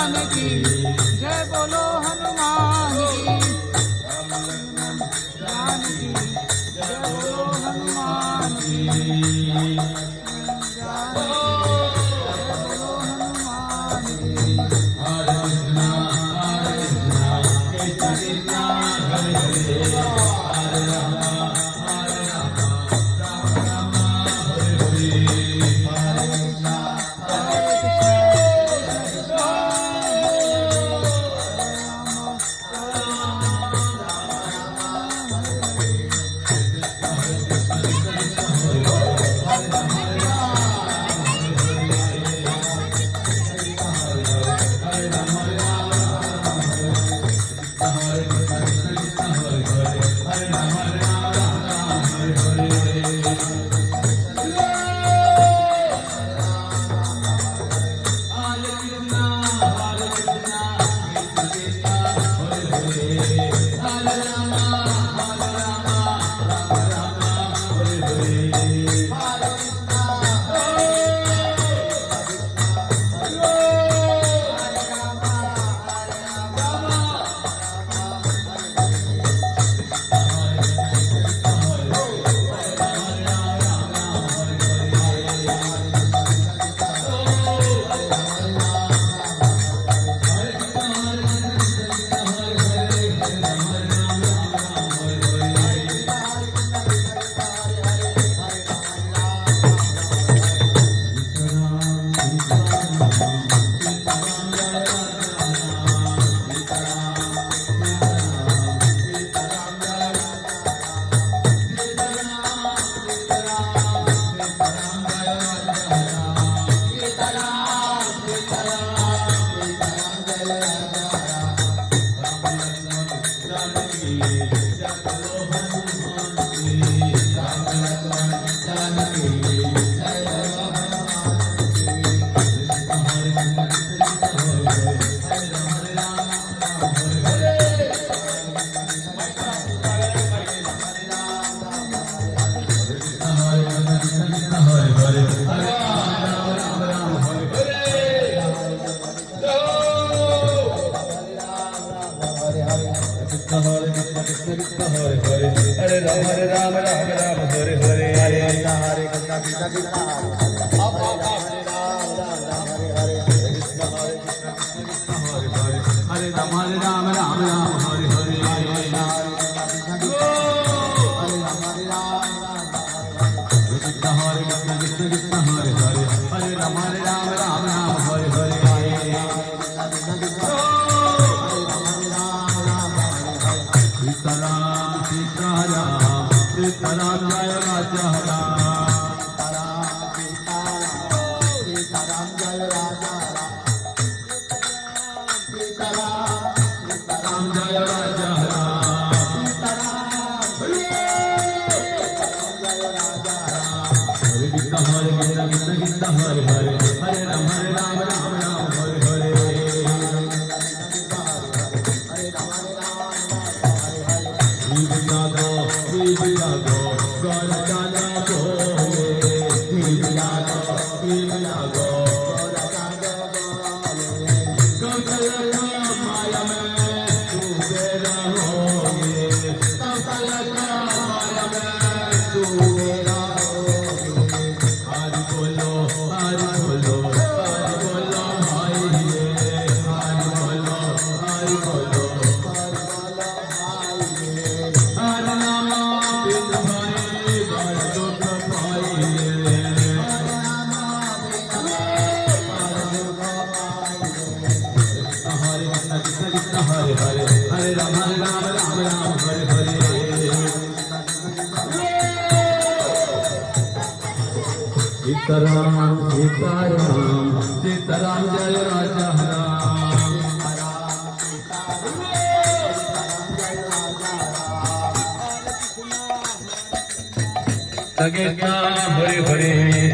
हनुमान की जय बोलो हनुमान की ज्ञान की जय बोलो हनुमान की ज्ञान की जय बोलो हनुमान की Hare Ram Ram Ram Hare Hare Hare Hare Krishna Krishna Krishna Hare Ram Ram Ram Hare Hare Hare Krishna Krishna Krishna Hare Hare Hare Ram Ram Ram Hare Hare Sitaram Jaya Raja Sitaram Jaya Raja Sitaram Jaya Raja Hare Krishna Hare Krishna Krishna Krishna Hare Hare Hare Ram Ram Ram Hare Hare Sitaram, Sitaram, Sitaram Jaya Raja Sageta Hare Hare